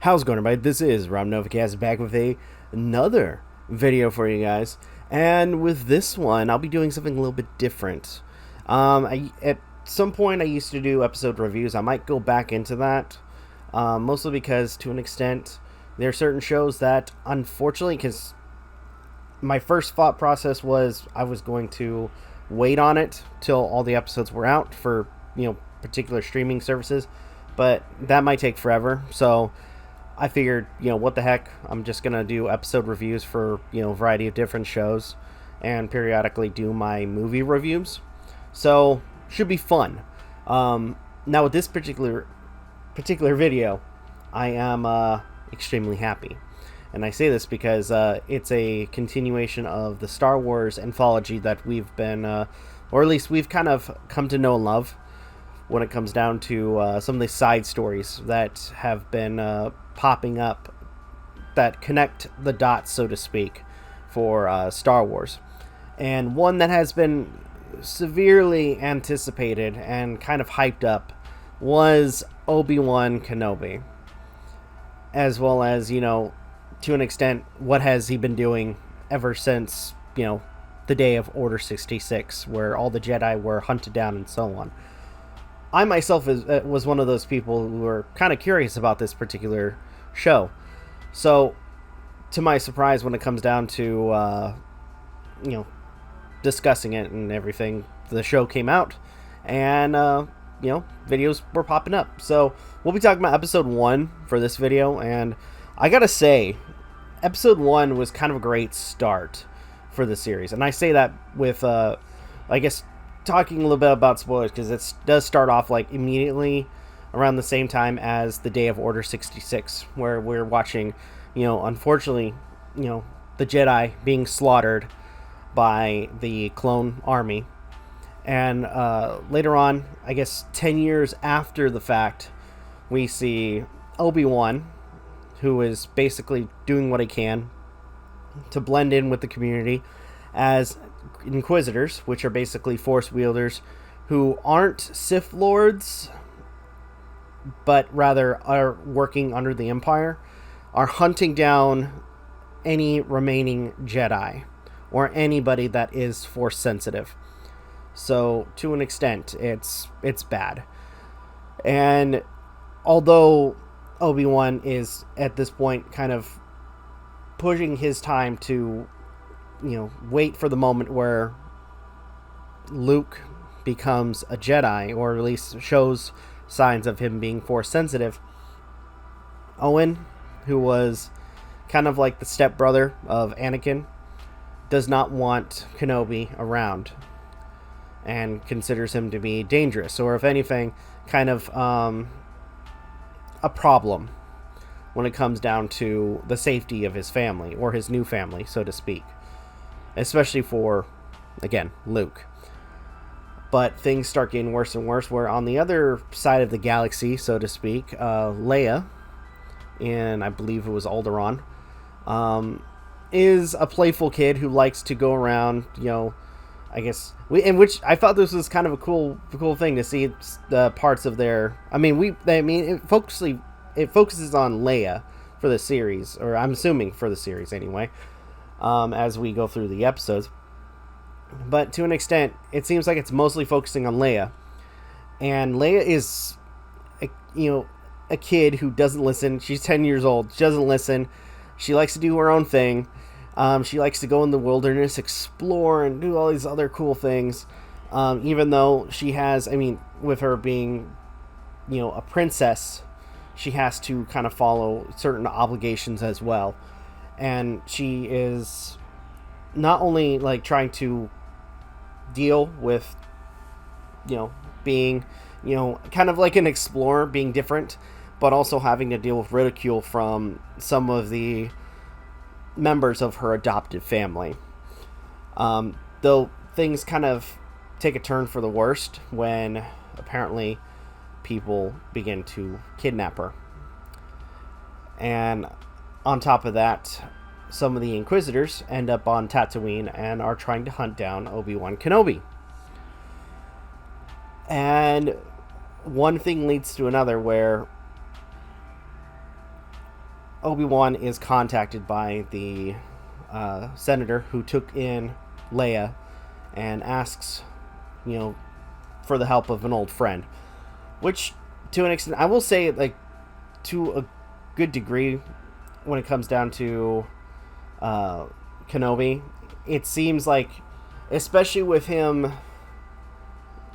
How's it going, everybody? This is Rob Novakast back with another video for you guys. And with this one, I'll be doing something a little bit different. At some point, I used to do episode reviews. I might go back into that, mostly because, to an extent, there are certain shows that, unfortunately, because my first thought process was I was going to wait on it till all the episodes were out for, particular streaming services, but that might take forever. So I figured, what the heck, I'm just going to do episode reviews for, a variety of different shows and periodically do my movie reviews. So, should be fun. Now with this particular video, I am extremely happy. And I say this because it's a continuation of the Star Wars anthology that we've been, or at least we've kind of come to know and love when it comes down to some of the side stories that have been popping up that connect the dots, so to speak, for Star Wars. And one that has been severely anticipated and kind of hyped up was Obi-Wan Kenobi. As well as, to an extent, what has he been doing ever since, the day of Order 66, where all the Jedi were hunted down and so on. I myself was one of those people who were kind of curious about this particular show. So, to my surprise, when it comes down to, discussing it and everything, the show came out, and, videos were popping up. So, we'll be talking about episode 1 for this video, and I gotta say, episode 1 was kind of a great start for the series. And I say that with, talking a little bit about spoilers, because it does start off immediately around the same time as the day of Order 66, where we're watching, unfortunately, the Jedi being slaughtered by the clone army. And later on, 10 years after the fact, we see Obi-Wan, who is basically doing what he can to blend in with the community as Inquisitors, which are basically Force wielders who aren't Sith Lords, but rather are working under the Empire, are hunting down any remaining Jedi or anybody that is Force sensitive. So, to an extent, it's bad. And although Obi-Wan is, at this point, kind of pushing his time to wait for the moment where Luke becomes a Jedi, or at least shows signs of him being Force sensitive, Owen, who was kind of like the stepbrother of Anakin, does not want Kenobi around and considers him to be dangerous, or if anything, kind of a problem when it comes down to the safety of his family, or his new family, so to speak. Especially for, again, Luke. But things start getting worse and worse, where on the other side of the galaxy, so to speak, Leia, and I believe it was Alderaan, is a playful kid who likes to go around, which I thought this was kind of a cool thing to see the parts of their. It focuses on Leia for the series, or I'm assuming for the series anyway. As we go through the episodes. But to an extent, it seems like it's mostly focusing on Leia. And Leia is, a kid who doesn't listen. She's 10 years old. She doesn't listen. She likes to do her own thing. She likes to go in the wilderness, explore, and do all these other cool things. Even though she has, with her being, a princess, she has to kind of follow certain obligations as well. And she is not only trying to deal with, being, kind of like an explorer, being different, but also having to deal with ridicule from some of the members of her adoptive family. Though things kind of take a turn for the worst when apparently people begin to kidnap her. And on top of that, some of the Inquisitors end up on Tatooine and are trying to hunt down Obi-Wan Kenobi. And one thing leads to another, where Obi-Wan is contacted by the senator who took in Leia and asks, for the help of an old friend. Which, to an extent, I will say, like, to a good degree, when it comes down to Kenobi, it seems like, especially with him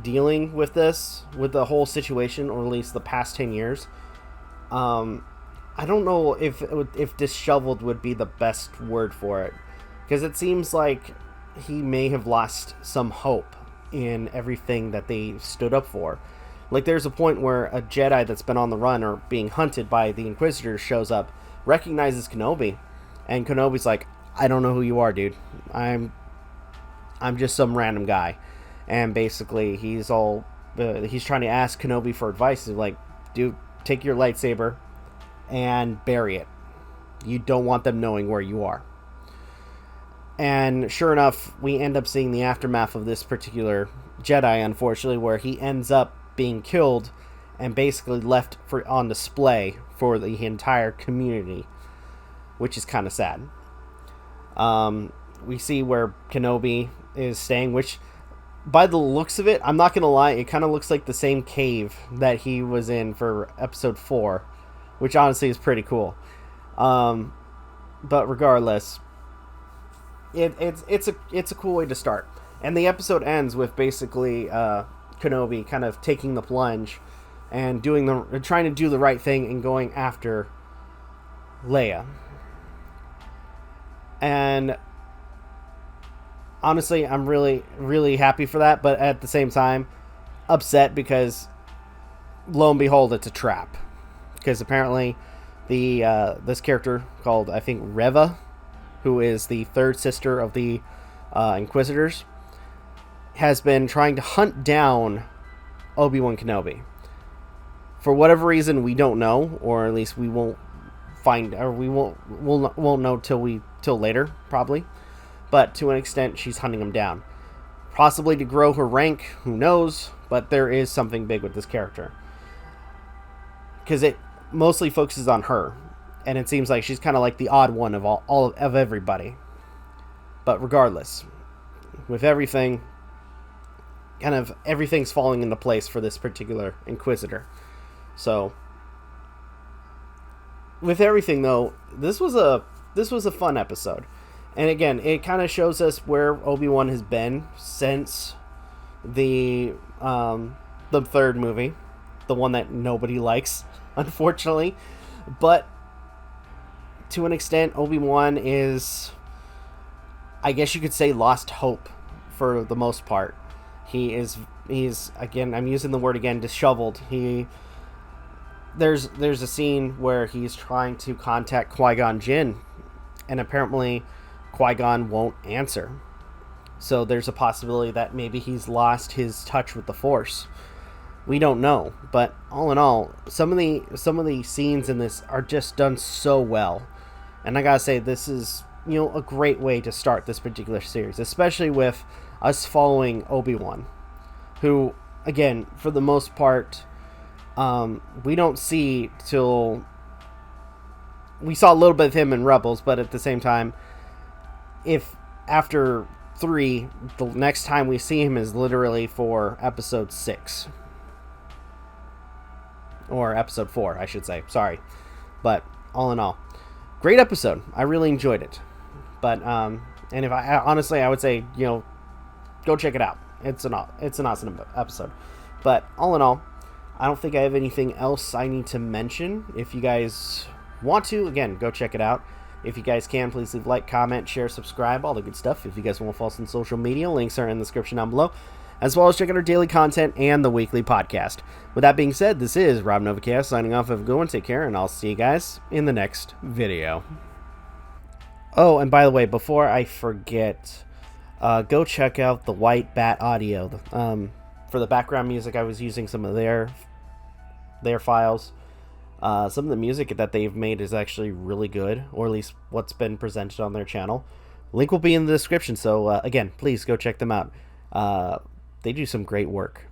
dealing with the whole situation, or at least the past 10 years, I don't know if disheveled would be the best word for it, because it seems like he may have lost some hope in everything that they stood up for. Like, there's a point where a Jedi that's been on the run or being hunted by the Inquisitors shows up, recognizes Kenobi, and Kenobi's like, I don't know who you are, dude. I'm just some random guy. And basically, he's trying to ask Kenobi for advice. He's like, dude, take your lightsaber and bury it. You don't want them knowing where you are. And sure enough, we end up seeing the aftermath of this particular Jedi, unfortunately, where he ends up being killed and basically left on display for the entire community, which is kind of sad. We see where Kenobi is staying, which, by the looks of it, I'm not going to lie, it kind of looks like the same cave that he was in for episode 4, which honestly is pretty cool. But regardless, it's a cool way to start. And the episode ends with basically Kenobi kind of taking the plunge and trying to do the right thing and going after Leia. And honestly, I'm really, really happy for that, but at the same time, upset because, lo and behold, it's a trap. Because apparently, this character called, I think, Reva, who is the third sister of the Inquisitors, has been trying to hunt down Obi-Wan Kenobi. For whatever reason, we don't know, or at least we won't find, or won't know till later, probably. But to an extent, she's hunting him down. Possibly to grow her rank, who knows, but there is something big with this character. Because it mostly focuses on her, and it seems like she's kind of like the odd one of all of everybody. But regardless, with everything, kind of everything's falling into place for this particular Inquisitor. So, with everything though, this was a fun episode. And again, it kind of shows us where Obi-Wan has been since the third movie, the one that nobody likes, unfortunately. But to an extent, Obi-Wan is, I guess you could say, lost hope for the most part. He's again, I'm using the word again, disheveled. There's a scene where he's trying to contact Qui-Gon Jinn, and apparently Qui-Gon won't answer. So there's a possibility that maybe he's lost his touch with the Force. We don't know, but all in all, some of the scenes in this are just done so well. And I gotta say, this is, a great way to start this particular series, especially with us following Obi-Wan, who, again, for the most part, we don't see till... We saw a little bit of him in Rebels, but at the same time, if after 3, the next time we see him is literally for episode 6. Or episode 4, I should say. Sorry. But, all in all, great episode. I really enjoyed it. But, and if I would say, go check it out. It's an awesome episode. But, all in all, I don't think I have anything else I need to mention. If you guys want to, again, go check it out. If you guys can, please leave a like, comment, share, subscribe, all the good stuff. If you guys want to follow us on social media, links are in the description down below, as well as check out our daily content and the weekly podcast. With that being said, this is Rob Novakast signing off. Have a good one, take care, and I'll see you guys in the next video. Oh, and by the way, before I forget, go check out the White Bat Audio. For the background music, I was using some of their files. Some of the music that they've made is actually really good, or at least what's been presented on their channel. Link will be in the description, so again, please go check them out. They do some great work.